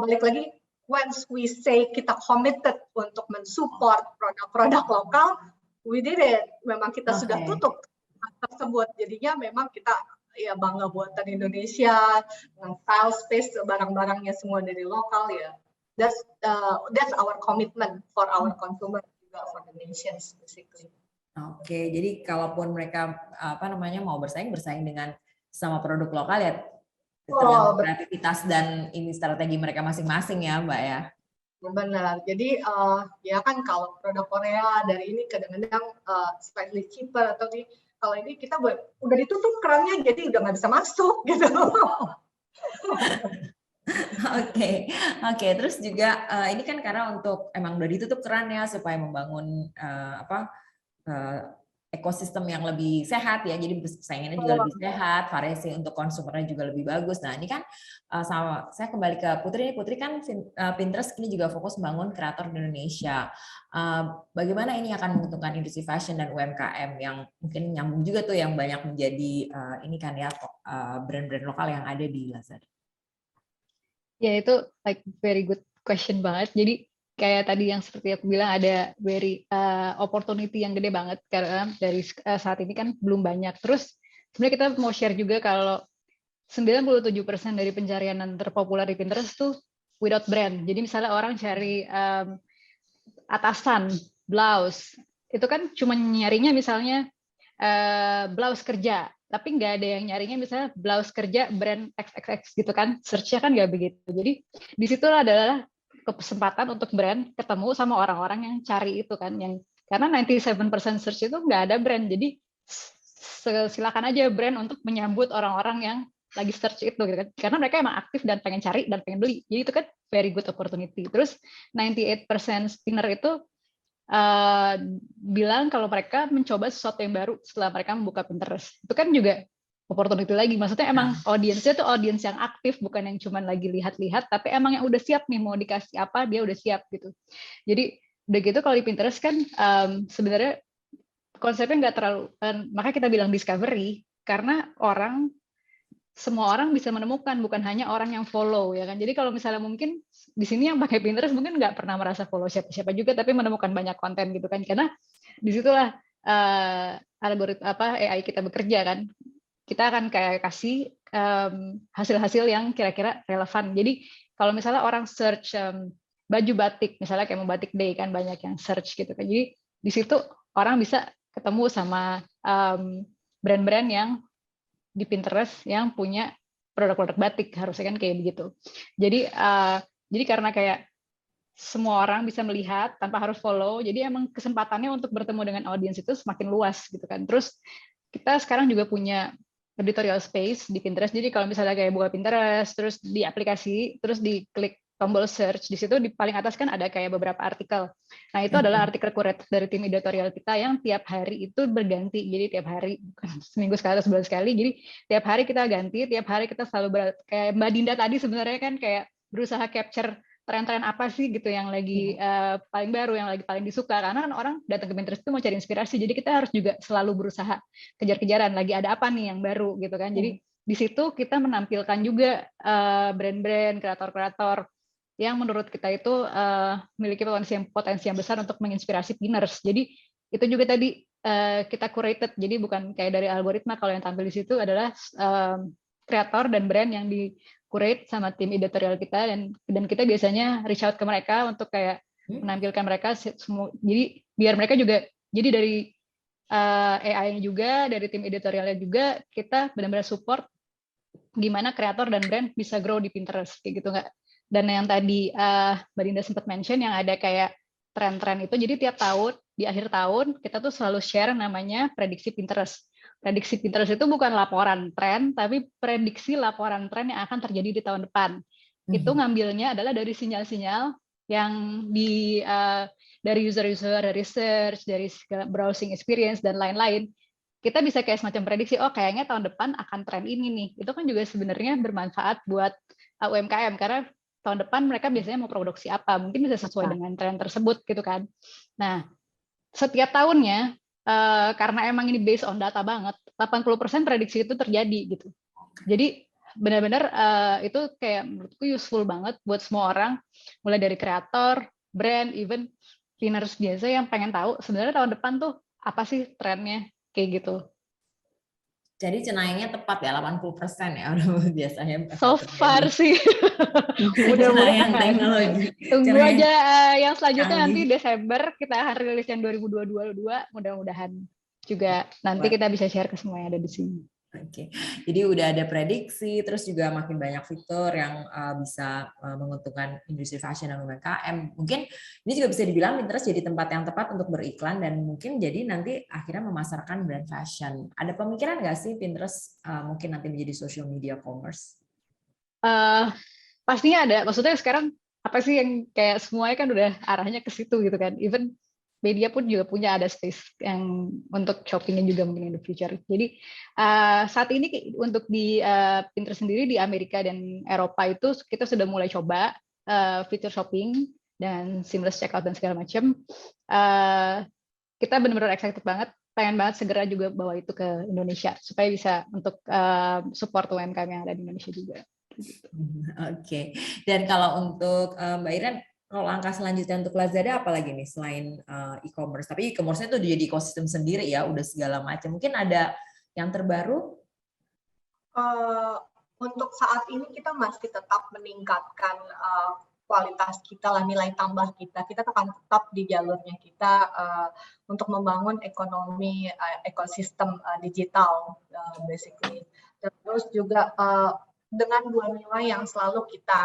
balik lagi, once we say kita committed untuk mensupport produk-produk lokal, we did it. Memang kita sudah tutup tersebut. Jadinya memang kita ya bangga buatan Indonesia, dengan Style Space, barang-barangnya semua dari lokal ya. That's our commitment for our consumer juga for the nations basically. Oke, jadi kalaupun mereka mau bersaing dengan sama produk lokal ya, tergantung kreativitas dan ini strategi mereka masing-masing ya, Mbak ya. Benar. Jadi ya kan kalau produk Korea dari ini kadang-kadang slightly cheaper atau kalau ini kita udah ditutup kerannya, jadi udah nggak bisa masuk gitu. Oke. Terus juga ini kan karena untuk emang udah ditutup kerannya supaya membangun ekosistem yang lebih sehat ya, jadi persaingannya juga lebih sehat, variasi untuk konsumernya juga lebih bagus. Nah ini kan sama saya kembali ke Putri. Putri kan Pinterest ini juga fokus membangun kreator di Indonesia. Bagaimana ini akan menguntungkan industri fashion dan UMKM yang mungkin nyambung juga tuh yang banyak menjadi ini kan ya brand-brand lokal yang ada di Lazada. Ya itu like very good question banget. Jadi kayak tadi yang seperti aku bilang ada very opportunity yang gede banget karena dari saat ini kan belum banyak. Terus sebenarnya kita mau share juga kalau 97% dari pencarian yang terpopuler di Pinterest tuh without brand. Jadi misalnya orang cari atasan, blouse, itu kan cuma nyarinya misalnya blouse kerja, tapi nggak ada yang nyarinya misalnya blouse kerja brand XXX gitu kan, search-nya kan nggak begitu. Jadi disitulah adalah kesempatan untuk brand ketemu sama orang-orang yang cari itu kan, yang karena 97% search itu nggak ada brand, jadi silakan aja brand untuk menyambut orang-orang yang lagi search itu gitu kan, karena mereka emang aktif dan pengen cari dan pengen beli, jadi itu kan very good opportunity. Terus 98% spinner itu bilang kalau mereka mencoba sesuatu yang baru setelah mereka membuka Pinterest, itu kan juga opportunity lagi. Maksudnya emang audiensnya tuh audiens yang aktif, bukan yang cuman lagi lihat-lihat, tapi emang yang udah siap nih mau dikasih apa dia udah siap gitu. Jadi udah gitu kalau di Pinterest kan sebenarnya konsepnya nggak terlalu, makanya kita bilang discovery karena semua orang bisa menemukan, bukan hanya orang yang follow ya kan. Jadi kalau misalnya mungkin di sini yang pakai Pinterest mungkin nggak pernah merasa follow siapa-siapa juga, tapi menemukan banyak konten gitu kan, karena disitulah algoritma AI kita bekerja kan. Kita akan kayak kasih hasil-hasil yang kira-kira relevan. Jadi kalau misalnya orang search baju batik, misalnya kayak mau batik day kan banyak yang search gitu kan. Jadi di situ orang bisa ketemu sama brand-brand yang di Pinterest yang punya produk-produk batik, harusnya kan kayak begitu. Jadi karena kayak semua orang bisa melihat tanpa harus follow, jadi emang kesempatannya untuk bertemu dengan audiens itu semakin luas gitu kan. Terus kita sekarang juga punya editorial space di Pinterest. Jadi kalau misalnya kayak buka Pinterest, terus di aplikasi, terus diklik tombol search, di situ di paling atas kan ada kayak beberapa artikel. Nah itu adalah artikel curated dari tim editorial kita yang tiap hari itu berganti. Jadi tiap hari, bukan seminggu sekali atau sebulan sekali, jadi tiap hari kita ganti, tiap hari kita selalu kayak Mbak Dinda tadi sebenarnya kan kayak berusaha capture tren-tren apa sih gitu yang lagi paling baru, yang lagi paling disuka, karena kan orang datang ke Pinterest itu mau cari inspirasi, jadi kita harus juga selalu berusaha kejar-kejaran lagi ada apa nih yang baru gitu kan. Jadi di situ kita menampilkan juga brand-brand, kreator-kreator yang menurut kita itu memiliki potensi yang besar untuk menginspirasi pinners. Jadi itu juga tadi kita curated, jadi bukan kayak dari algoritma. Kalau yang tampil di situ adalah kreator dan brand yang di curate sama tim editorial kita, dan kita biasanya reach out ke mereka untuk kayak menampilkan mereka semua. Jadi biar mereka juga, jadi dari AI-nya juga, dari tim editorialnya juga, kita benar-benar support gimana kreator dan brand bisa grow di Pinterest kayak gitu nggak. Dan yang tadi Mbak Dinda sempat mention yang ada kayak tren-tren itu, jadi tiap tahun di akhir tahun kita tuh selalu share namanya prediksi Pinterest. Prediksi Pinterest itu bukan laporan tren, tapi prediksi laporan tren yang akan terjadi di tahun depan. Itu ngambilnya adalah dari sinyal-sinyal yang dari user-user, dari search, dari browsing experience, dan lain-lain. Kita bisa kayak semacam prediksi, oh kayaknya tahun depan akan tren ini nih. Itu kan juga sebenarnya bermanfaat buat UMKM, karena tahun depan mereka biasanya mau produksi apa, mungkin bisa sesuai dengan tren tersebut gitu kan. Nah, setiap tahunnya, karena emang ini based on data banget, 80% prediksi itu terjadi gitu. Jadi benar-benar itu kayak menurutku useful banget buat semua orang, mulai dari kreator, brand, even pinners biasa yang pengen tahu sebenarnya tahun depan tuh apa sih trennya, kayak gitu. Jadi cenayangnya tepat ya, 80% ya udah biasanya. So far sih. Mudah-mudahan teknologi. Tunggu aja yang selanjutnya nanti Desember kita akan rilis yang 2022. Mudah-mudahan juga nanti kita bisa share ke semua yang ada di sini. Oke, jadi udah ada prediksi, terus juga makin banyak fitur yang bisa menguntungkan industri fashion dan UMKM. Mungkin ini juga bisa dibilang Pinterest jadi tempat yang tepat untuk beriklan dan mungkin jadi nanti akhirnya memasarkan brand fashion. Ada pemikiran nggak sih Pinterest mungkin nanti menjadi social media commerce? Pastinya ada. Maksudnya sekarang apa sih yang kayak semuanya kan udah arahnya ke situ gitu kan. Even media pun juga punya ada space yang untuk shoppingnya juga mungkin in the future. Jadi saat ini untuk di Pinterest sendiri di Amerika dan Eropa itu kita sudah mulai coba fitur shopping dan seamless checkout dan segala macam. Kita benar-benar excited banget, pengen banget segera juga bawa itu ke Indonesia supaya bisa untuk support UMKM yang ada di Indonesia juga. Oke. Dan kalau untuk Mbak Iren, kalau langkah selanjutnya untuk Lazada apa lagi nih selain e-commerce? Tapi e-commerce-nya itu jadi ekosistem sendiri ya, udah segala macam. Mungkin ada yang terbaru? Untuk saat ini kita masih tetap meningkatkan kualitas kita lah, nilai tambah kita. Kita akan tetap di jalurnya kita untuk membangun ekonomi ekosistem digital basically. Terus juga dengan dua nilai yang selalu kita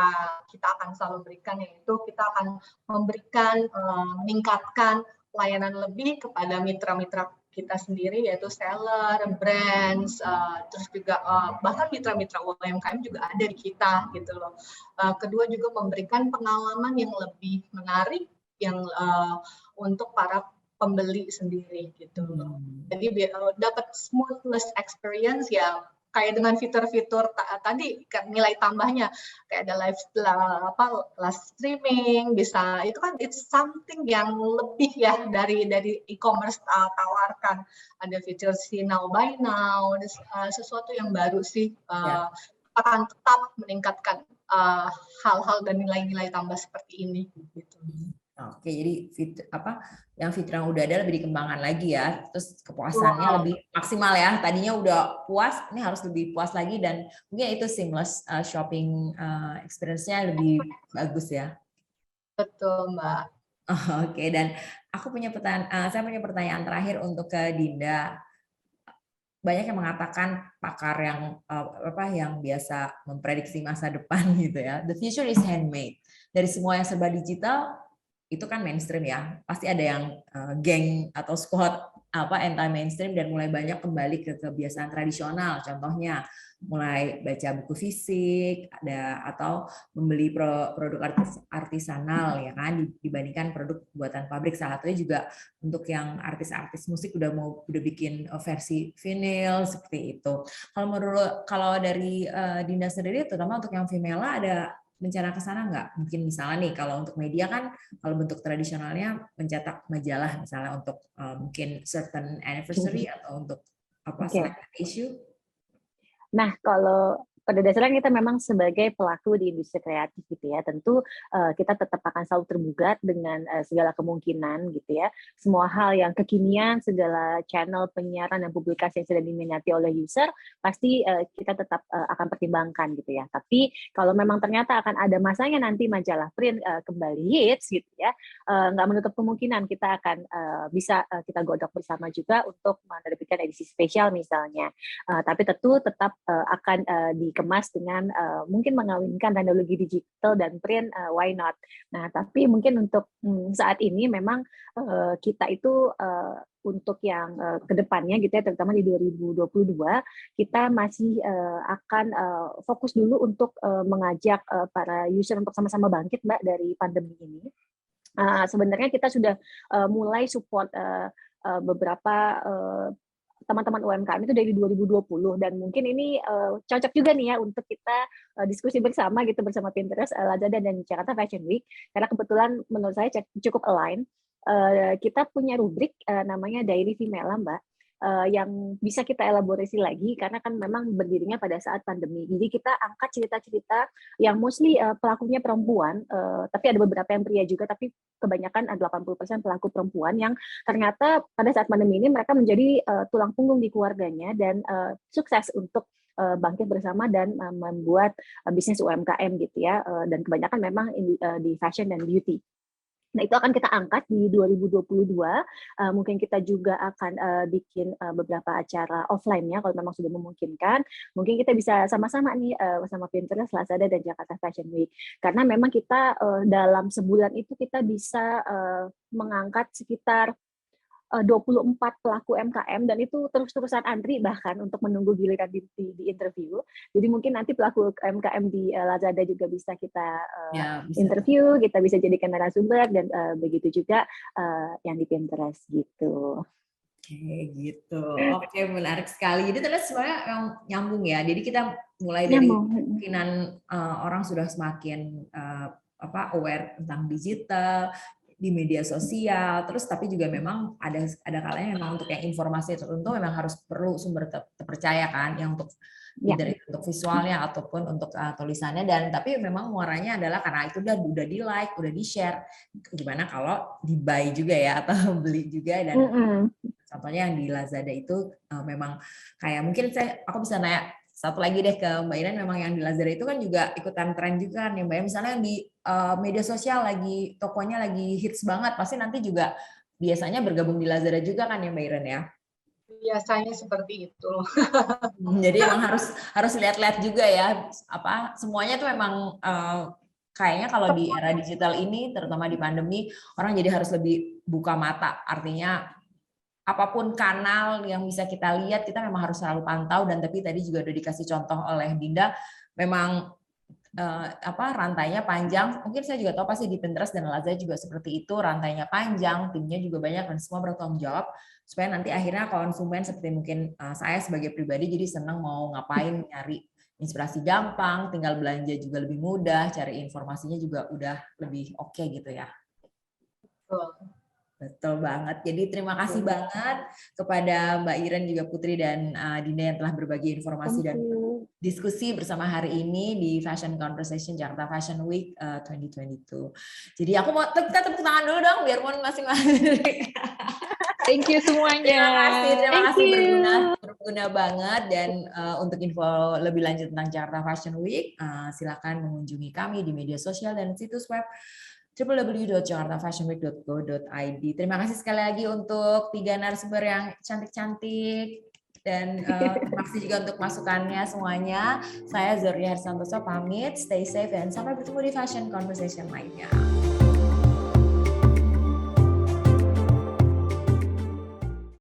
akan selalu berikan, yaitu kita akan memberikan meningkatkan layanan lebih kepada mitra-mitra kita sendiri, yaitu seller, brands, terus juga bahkan mitra-mitra UMKM juga ada di kita gitu loh. Kedua juga memberikan pengalaman yang lebih menarik yang untuk para pembeli sendiri gitu loh. Jadi dapat smoothness experience ya, kayak dengan fitur-fitur tadi nilai tambahnya kayak ada live streaming, bisa itu kan it's something yang lebih ya dari e-commerce tawarkan. Ada fitur see now buy now, sesuatu yang baru sih. Akan tetap meningkatkan hal-hal dan nilai-nilai tambah seperti ini gitu. Oke, jadi yang fitur yang udah ada lebih dikembangkan lagi ya, terus kepuasannya lebih maksimal ya. Tadinya udah puas, ini harus lebih puas lagi, dan mungkin itu seamless shopping experience-nya lebih bagus ya. Betul, Mbak. Oke, dan saya punya pertanyaan terakhir untuk ke Dinda. Banyak yang mengatakan pakar yang biasa memprediksi masa depan gitu ya. The future is handmade. Dari semua yang serba digital itu kan mainstream ya, pasti ada yang geng atau squad anti-mainstream dan mulai banyak kembali ke kebiasaan tradisional. Contohnya mulai baca buku fisik, atau membeli produk artisanal ya kan, dibandingkan produk buatan pabrik. Salah satunya juga untuk yang artis-artis musik udah bikin versi vinyl seperti itu. Kalau dari Dinda sendiri, terutama untuk yang Vimela, ada rencana ke sana nggak? Mungkin misalnya nih, kalau untuk media kan, kalau bentuk tradisionalnya mencetak majalah misalnya untuk mungkin certain anniversary atau untuk select issue. Nah, kalau pada dasarnya kita memang sebagai pelaku di industri kreatif gitu ya, tentu kita tetap akan selalu terbuka dengan segala kemungkinan gitu ya. Semua hal yang kekinian, segala channel penyiaran dan publikasi yang sudah diminati oleh user, pasti kita tetap akan pertimbangkan gitu ya. Tapi kalau memang ternyata akan ada masanya nanti majalah print kembali hits gitu ya, nggak menutup kemungkinan kita akan bisa kita godok bersama juga untuk menerbitkan edisi spesial misalnya. Tapi tentu tetap akan dikemas dengan mungkin mengawinkan teknologi digital dan print, why not. Nah, tapi mungkin untuk saat ini memang kita itu untuk yang kedepannya gitu ya, terutama di 2022, kita masih akan fokus dulu untuk mengajak para user untuk sama-sama bangkit, Mbak, dari pandemi ini. Sebenarnya kita sudah mulai support beberapa teman-teman UMKM itu dari 2020, dan mungkin ini cocok juga nih ya untuk kita diskusi bersama gitu bersama Pinterest, Lazada, dan Jakarta Fashion Week, karena kebetulan menurut saya cukup align. Kita punya rubrik namanya Diary Vimela, Mbak, yang bisa kita elaborasi lagi karena kan memang berdirinya pada saat pandemi. Jadi kita angkat cerita-cerita yang mostly pelakunya perempuan, tapi ada beberapa yang pria juga, tapi kebanyakan 80% pelaku perempuan yang ternyata pada saat pandemi ini mereka menjadi tulang punggung di keluarganya dan sukses untuk bangkit bersama dan membuat bisnis UMKM gitu ya, dan kebanyakan memang di fashion dan beauty. Nah, itu akan kita angkat di 2022. Mungkin kita juga akan bikin beberapa acara offline-nya kalau memang sudah memungkinkan. Mungkin kita bisa sama-sama nih bersama Pinterest, Lazada, dan Jakarta Fashion Week. Karena memang kita dalam sebulan itu kita bisa mengangkat sekitar 24 pelaku UMKM dan itu terus-terusan antri bahkan untuk menunggu giliran di interview. Jadi mungkin nanti pelaku UMKM di Lazada juga bisa kita bisa. interview, kita bisa jadikan narasumber dan begitu juga yang di Pinterest gitu. Oke, gitu. Oke, menarik sekali. Jadi ternyata sebenarnya yang nyambung ya. Jadi kita mulai dari kemungkinan orang sudah semakin aware tentang digital di media sosial, terus tapi juga memang ada kalanya memang untuk yang informasi tertentu memang harus perlu sumber terpercaya kan, yang untuk dari untuk visualnya ataupun untuk tulisannya, dan tapi memang muaranya adalah karena itu udah di like, udah di share. Gimana kalau di buy juga ya atau beli juga, dan contohnya yang di Lazada itu memang kayak mungkin aku bisa nanya satu lagi deh ke Mbak Iren, memang yang di Lazada itu kan juga ikutan tren juga kan ya Mbak, misalnya yang di media sosial lagi tokonya lagi hits banget, pasti nanti juga biasanya bergabung di Lazada juga kan ya Mbak Iren ya? Biasanya seperti itu. Jadi emang harus lihat-lihat juga ya, semuanya tuh memang kayaknya kalau di era digital ini, terutama di pandemi, orang jadi harus lebih buka mata, artinya apapun kanal yang bisa kita lihat, kita memang harus selalu pantau. Dan tapi tadi juga udah dikasih contoh oleh Dinda, memang rantainya panjang. Mungkin saya juga tahu pasti di Pinterest dan Lazada juga seperti itu, rantainya panjang, timnya juga banyak, dan semua bertanggung jawab supaya nanti akhirnya konsumen seperti mungkin saya sebagai pribadi jadi senang mau ngapain, nyari inspirasi gampang, tinggal belanja juga lebih mudah, cari informasinya juga udah lebih oke gitu ya. Betul banget. Jadi terima kasih banget kepada Mbak Iren juga Putri dan Dinda yang telah berbagi informasi dan diskusi bersama hari ini di Fashion Conversation Jakarta Fashion Week 2022. Jadi aku mau kita tepuk tangan dulu dong biar masing-masing. Thank you semuanya. Terima kasih berguna banget. Dan untuk info lebih lanjut tentang Jakarta Fashion Week, silakan mengunjungi kami di media sosial dan situs web www.jakartafashionweek.co.id. Terima kasih sekali lagi untuk 3 narasumber yang cantik-cantik, dan terima kasih juga untuk masukannya semuanya. Saya Zoria Hersantoso pamit, stay safe dan sampai bertemu di Fashion Conversation lainnya.